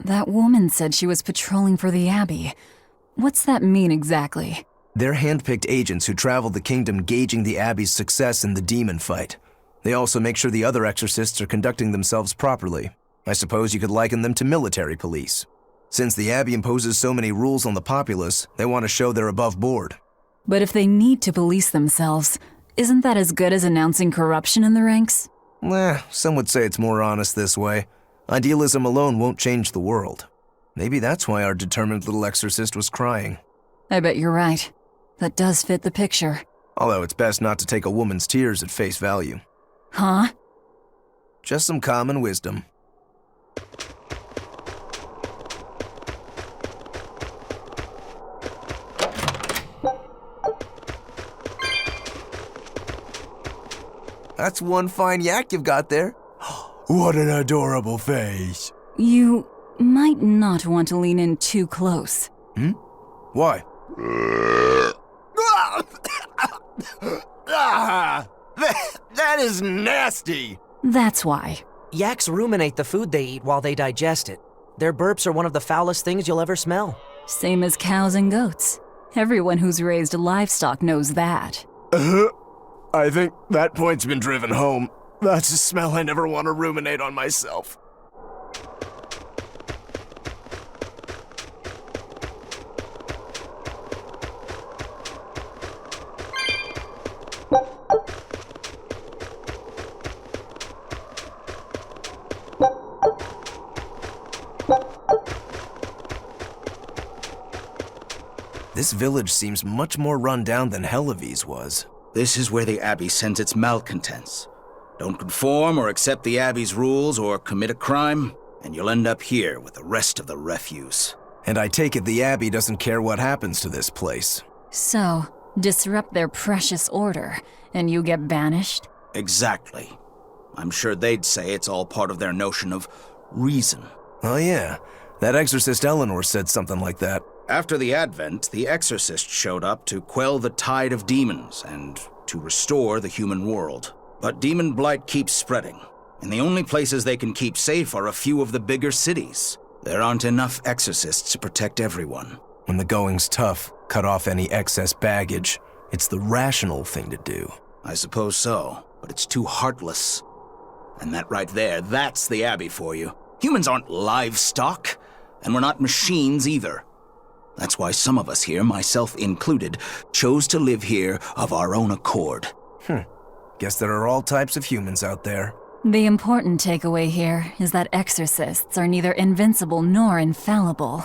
That woman said she was patrolling for the Abbey. What's that mean exactly? They're handpicked agents who travel the kingdom gauging the Abbey's success in the demon fight. They also make sure the other exorcists are conducting themselves properly. I suppose you could liken them to military police. Since the Abbey imposes so many rules on the populace, they want to show they're above board. But if they need to police themselves, isn't that as good as announcing corruption in the ranks? Some would say it's more honest this way. Idealism alone won't change the world. Maybe that's why our determined little exorcist was crying. I bet you're right. That does fit the picture. Although it's best not to take a woman's tears at face value. Huh? Just some common wisdom. That's one fine yak you've got there. What an adorable face. You might not want to lean in too close. Why? That is nasty. That's why. Yaks ruminate the food they eat while they digest it. Their burps are one of the foulest things you'll ever smell. Same as cows and goats. Everyone who's raised livestock knows that. I think that point's been driven home. That's a smell I never want to ruminate on myself. This village seems much more run down than Helavi's was. This is where the Abbey sends its malcontents. Don't conform or accept the Abbey's rules or commit a crime, and you'll end up here with the rest of the refuse. And I take it the Abbey doesn't care what happens to this place. So, disrupt their precious order, and you get banished? Exactly. I'm sure they'd say it's all part of their notion of reason. Oh yeah, that exorcist Eleanor said something like that. After the Advent, the exorcist showed up to quell the tide of demons and to restore the human world. But demon blight keeps spreading, and the only places they can keep safe are a few of the bigger cities. There aren't enough exorcists to protect everyone. When the going's tough, cut off any excess baggage. It's the rational thing to do. I suppose so, but it's too heartless. And that right there, that's the Abbey for you. Humans aren't livestock, and we're not machines either. That's why some of us here, myself included, chose to live here of our own accord. Guess there are all types of humans out there. The important takeaway here is that exorcists are neither invincible nor infallible.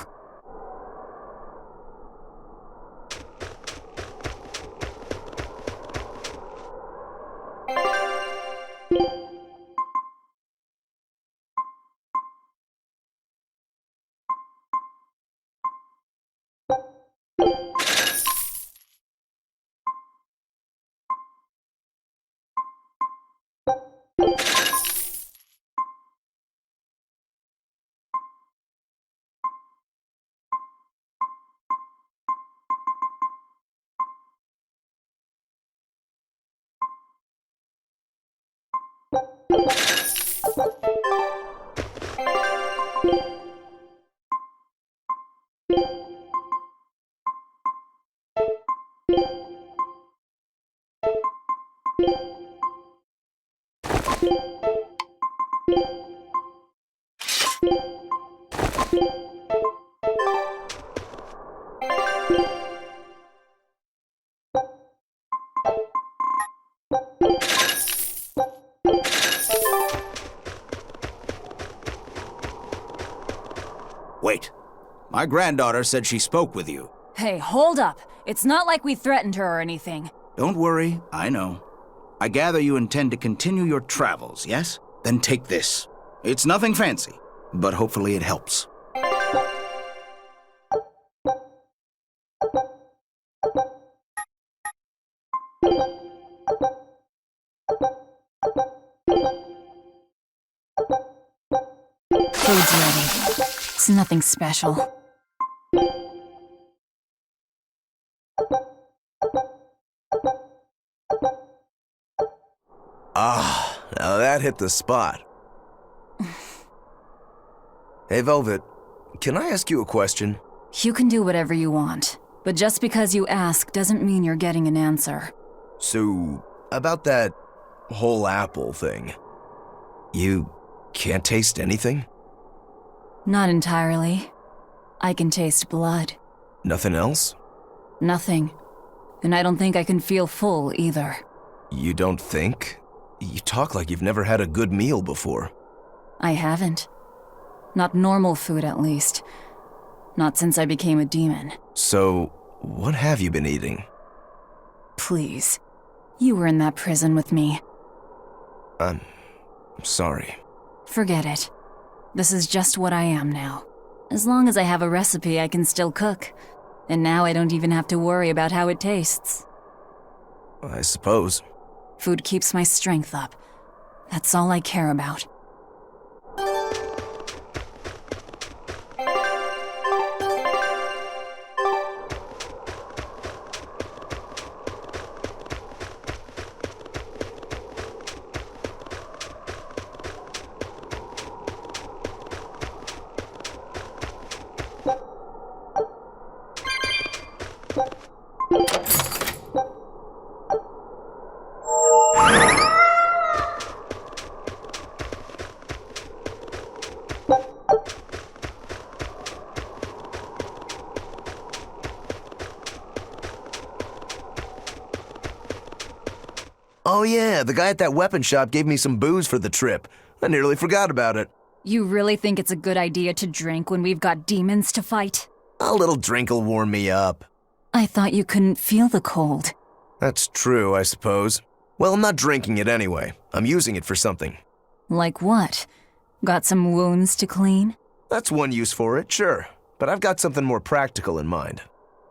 Wait, my granddaughter said she spoke with you. Hey, hold up. It's not like we threatened her or anything. Don't worry, I know. I gather you intend to continue your travels, yes? Then take this. It's nothing fancy, but hopefully it helps. Food's ready. It's nothing special. Now that hit the spot. Hey, Velvet, can I ask you a question? You can do whatever you want, but just because you ask doesn't mean you're getting an answer. So, about that whole apple thing. You can't taste anything? Not entirely. I can taste blood. Nothing else? Nothing. And I don't think I can feel full either. You don't think? You talk like you've never had a good meal before. I haven't. Not normal food, at least. Not since I became a demon. So, what have you been eating? Please. You were in that prison with me. I'm sorry. Forget it. This is just what I am now. As long as I have a recipe, I can still cook. And now I don't even have to worry about how it tastes. I suppose. Food keeps my strength up. That's all I care about. Oh yeah, the guy at that weapon shop gave me some booze for the trip. I nearly forgot about it. You really think it's a good idea to drink when we've got demons to fight? A little drink'll warm me up. I thought you couldn't feel the cold. That's true, I suppose. Well, I'm not drinking it anyway. I'm using it for something. Like what? Got some wounds to clean? That's one use for it, sure. But I've got something more practical in mind.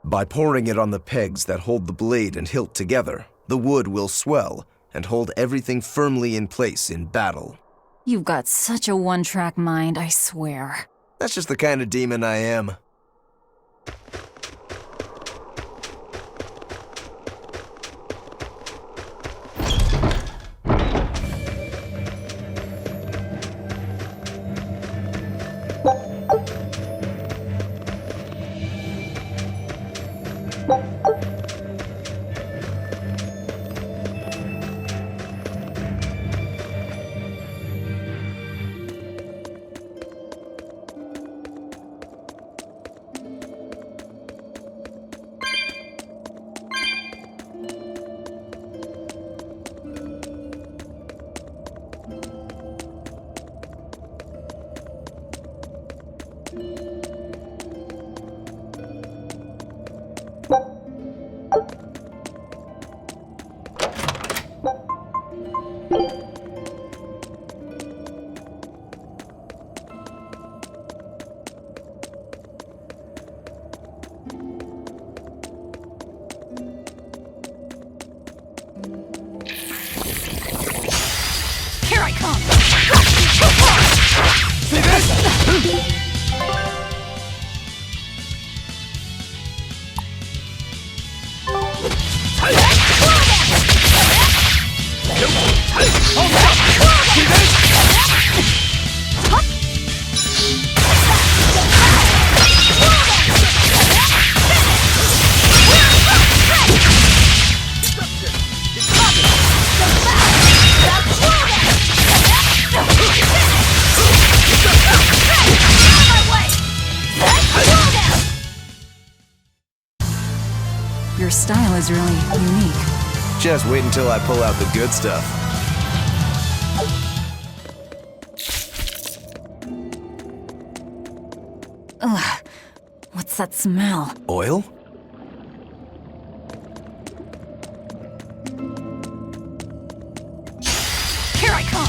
By pouring it on the pegs that hold the blade and hilt together, the wood will swell and hold everything firmly in place in battle. You've got such a one-track mind, I swear. That's just the kind of demon I am. Here I come! See this? Your style is really unique. Just wait until I pull out the good stuff. Ugh, what's that smell? Oil? Here I come!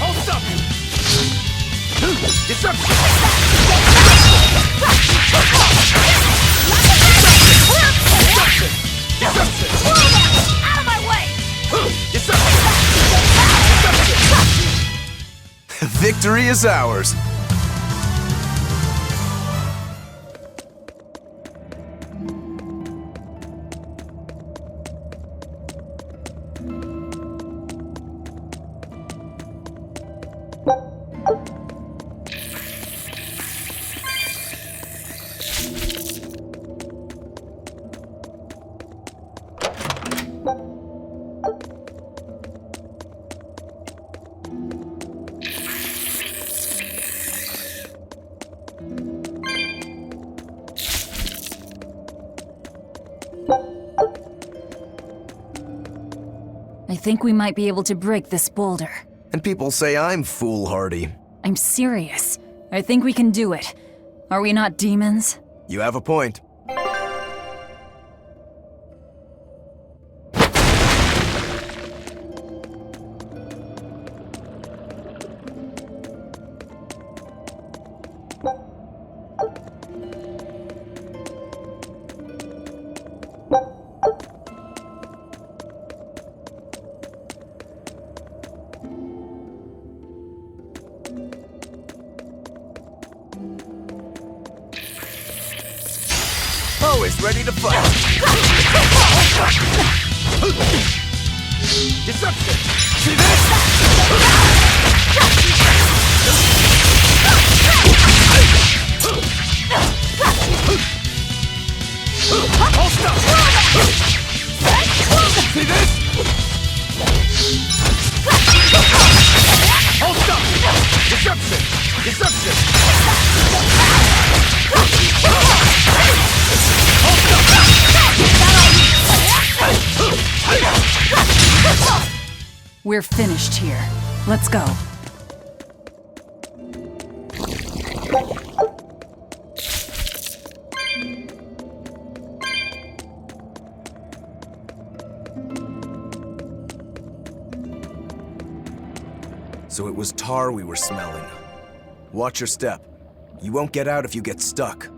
I'll stop you! Deception! Out of my way! Deception! Victory is ours. I think we might be able to break this boulder. And people say I'm foolhardy. I'm serious. I think we can do it. Are we not demons? You have a point. Always ready to fight. Deception! See this? Hold stop! See this? Hold stop! Deception! Deception! We're finished here. Let's go. So it was tar we were smelling. Watch your step. You won't get out if you get stuck.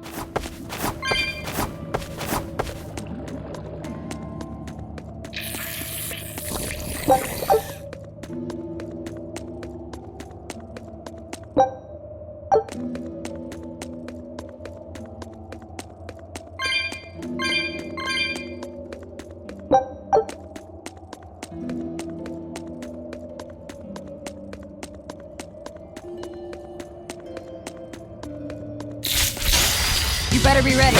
You better be ready.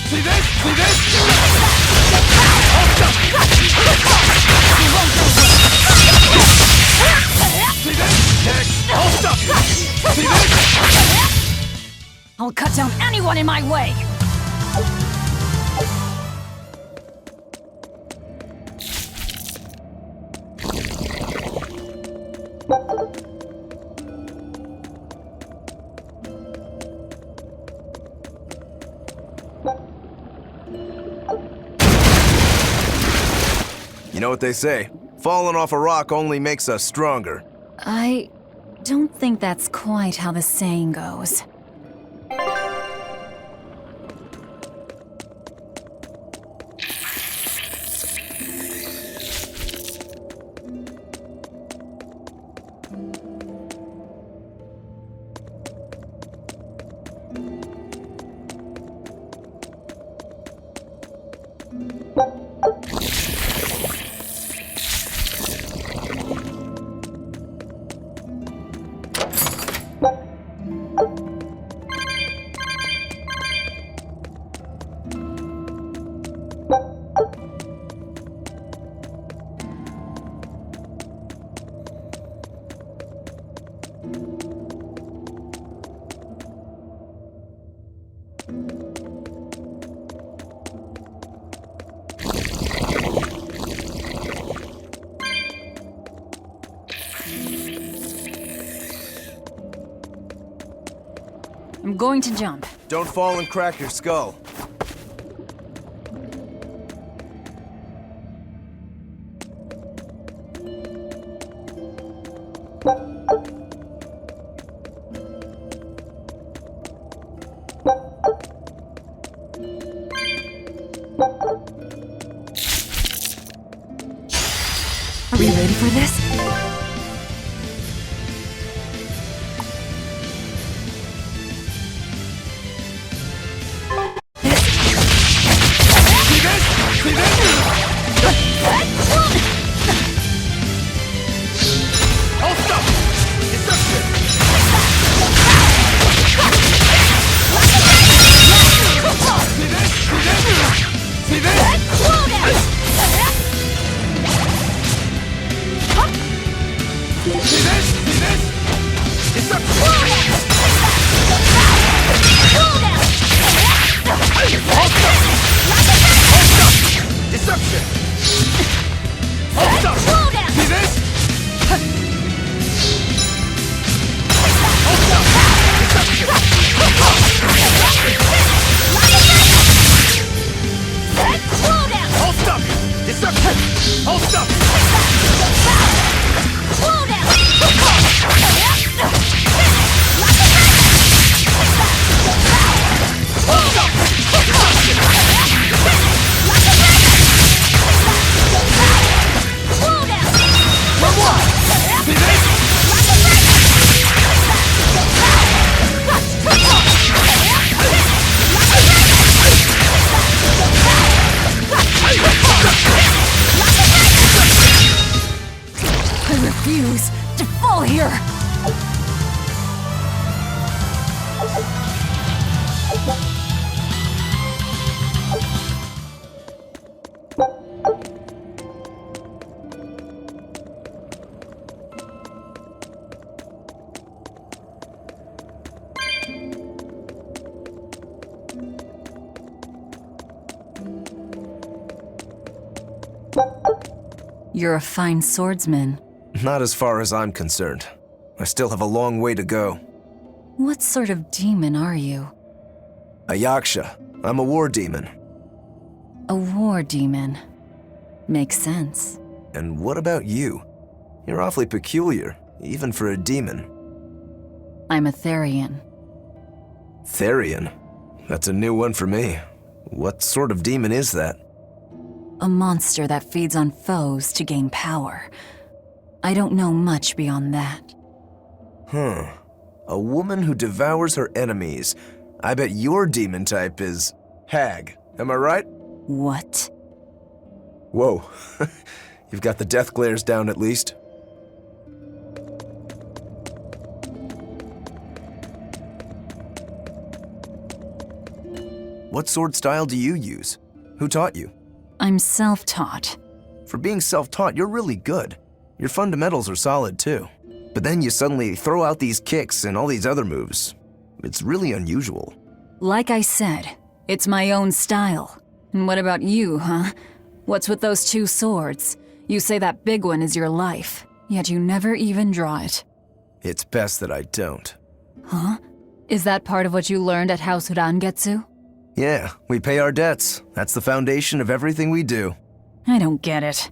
See this? See this? I'll cut down anyone in my way! You know what they say? Falling off a rock only makes us stronger. I don't think that's quite how the saying goes. I'm going to jump. Don't fall and crack your skull. Are we ready for this? You're a fine swordsman. Not as far as I'm concerned. I still have a long way to go. What sort of demon are you? A Yaksha. I'm a war demon. A war demon. Makes sense. And what about you? You're awfully peculiar, even for a demon. I'm a Therian. Therian? That's a new one for me. What sort of demon is that? A monster that feeds on foes to gain power. I don't know much beyond that. Huh. A woman who devours her enemies. I bet your demon type is hag. Am I right? What? Whoa. You've got the death glares down at least. What sword style do you use? Who taught you? I'm self-taught. For being self-taught, you're really good. Your fundamentals are solid too. But then you suddenly throw out these kicks and all these other moves. It's really unusual. Like I said, it's my own style. And what about you, huh? What's with those two swords? You say that big one is your life, yet you never even draw it. It's best that I don't. Huh? Is that part of what you learned at House Rangetsu? Yeah, we pay our debts. That's the foundation of everything we do. I don't get it.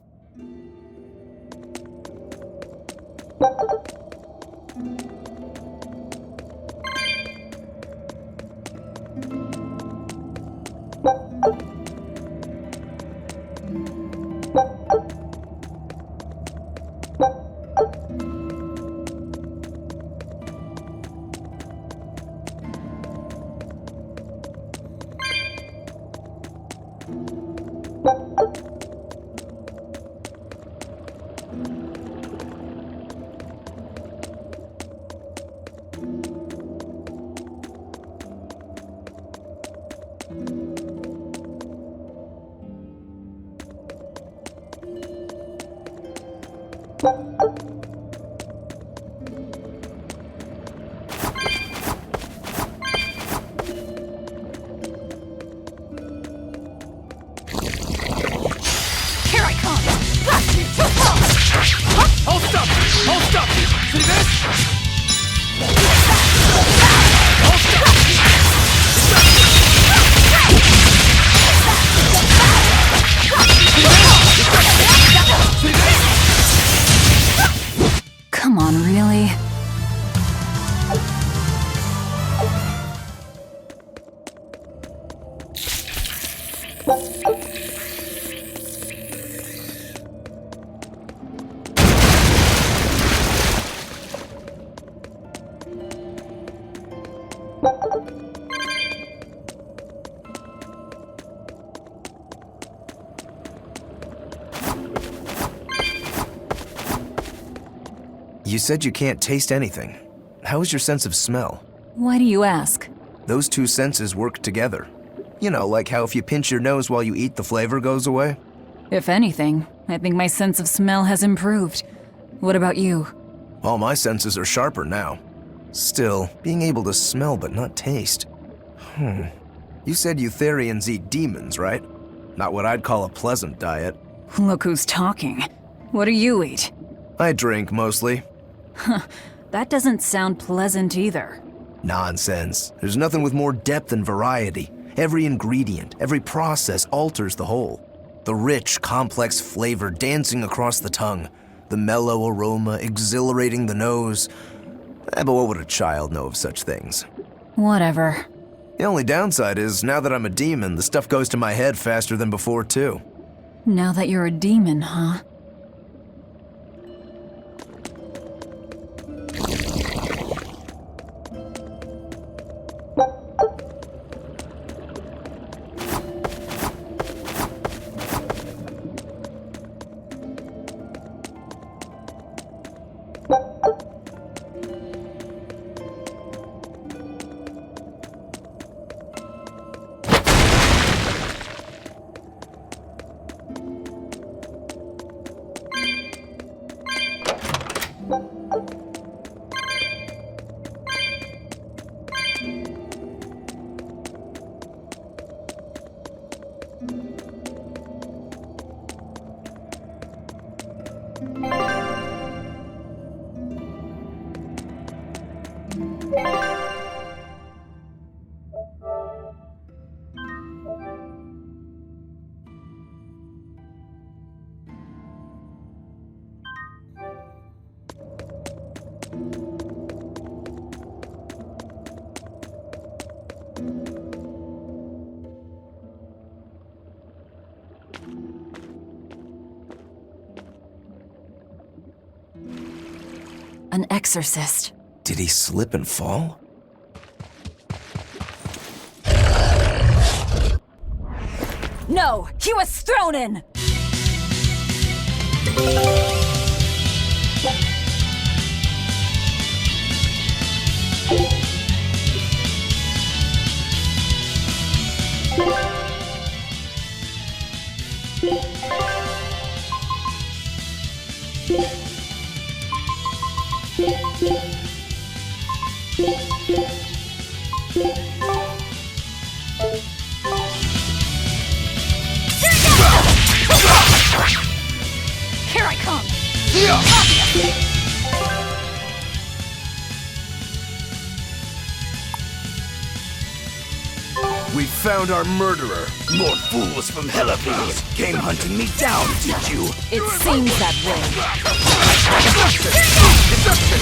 Come on, really? You said you can't taste anything. How is your sense of smell? Why do you ask? Those two senses work together. You know, like how if you pinch your nose while you eat, the flavor goes away? If anything, I think my sense of smell has improved. What about you? All my senses are sharper now. Still, being able to smell but not taste. You said Eutherians eat demons, right? Not what I'd call a pleasant diet. Look who's talking. What do you eat? I drink, mostly. That doesn't sound pleasant either. Nonsense. There's nothing with more depth and variety. Every ingredient, every process alters the whole. The rich, complex flavor dancing across the tongue. The mellow aroma exhilarating the nose. But what would a child know of such things? Whatever. The only downside is, now that I'm a demon, the stuff goes to my head faster than before, too. Now that you're a demon, huh? An exorcist. Did he slip and fall? No! He was thrown in! Here I come! We found our murderer. More fools from Hellapes came hunting me down, did you? It seems that way. Deception!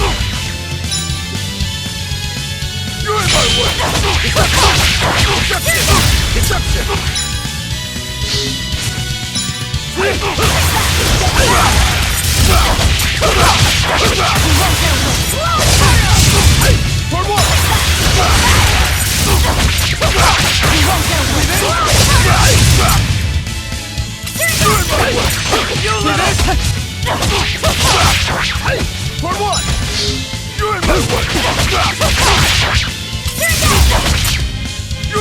You're in my way! Deception! Deception! For what? For what? You're in my way! You're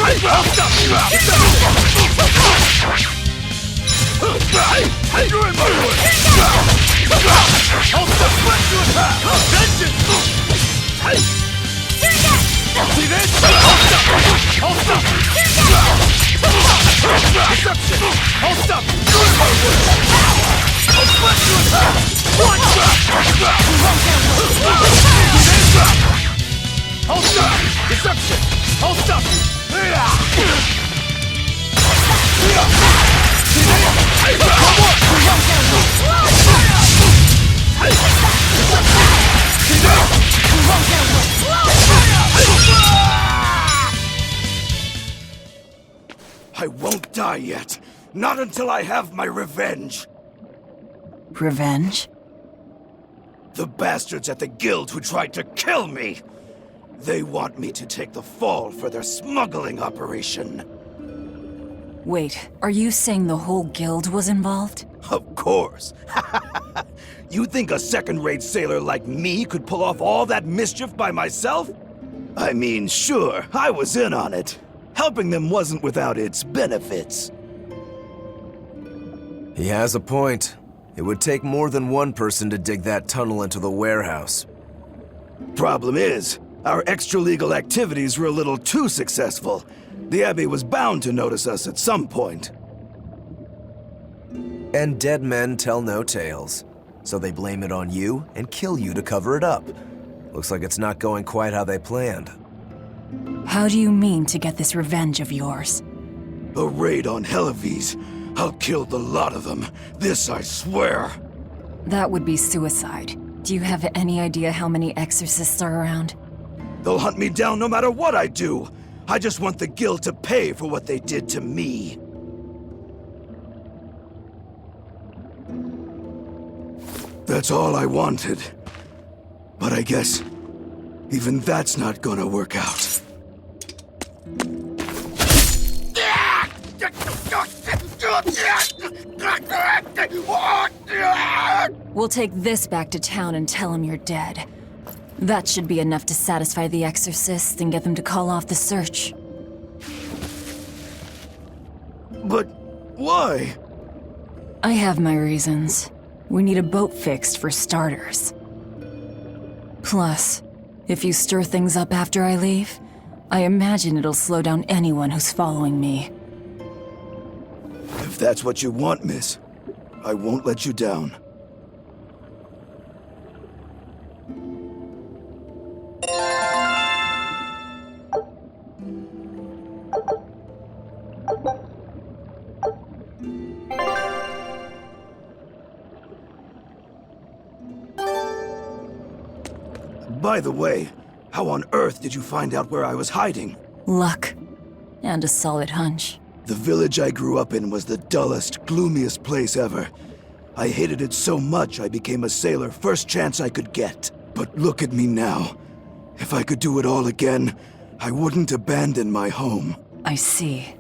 in my You're in my way! I'll suppress your attack! Vengeance! See this? I'll stop you! Deception! I'll stop you! You're in my way! I'll suppress your attack! One shot! I'll stop! Deception! I'll stop you! I won't die yet. Not until I have my revenge. Revenge? The bastards at the guild who tried to kill me. They want me to take the fall for their smuggling operation. Wait, are you saying the whole guild was involved? Of course. You think a second-rate sailor like me could pull off all that mischief by myself? I mean, sure, I was in on it. Helping them wasn't without its benefits. He has a point. It would take more than one person to dig that tunnel into the warehouse. Problem is, our extra-legal activities were a little too successful. The Abbey was bound to notice us at some point. And dead men tell no tales. So they blame it on you and kill you to cover it up. Looks like it's not going quite how they planned. How do you mean to get this revenge of yours? A raid on Helives. I'll kill the lot of them. This I swear. That would be suicide. Do you have any idea how many exorcists are around? They'll hunt me down no matter what I do. I just want the guild to pay for what they did to me. That's all I wanted. But I guess even that's not gonna work out. We'll take this back to town and tell him you're dead. That should be enough to satisfy the exorcists and get them to call off the search. But why? I have my reasons. We need a boat fixed for starters. Plus, if you stir things up after I leave, I imagine it'll slow down anyone who's following me. If that's what you want, miss, I won't let you down. By the way, how on earth did you find out where I was hiding? Luck. And a solid hunch. The village I grew up in was the dullest, gloomiest place ever. I hated it so much I became a sailor first chance I could get. But look at me now. If I could do it all again, I wouldn't abandon my home. I see.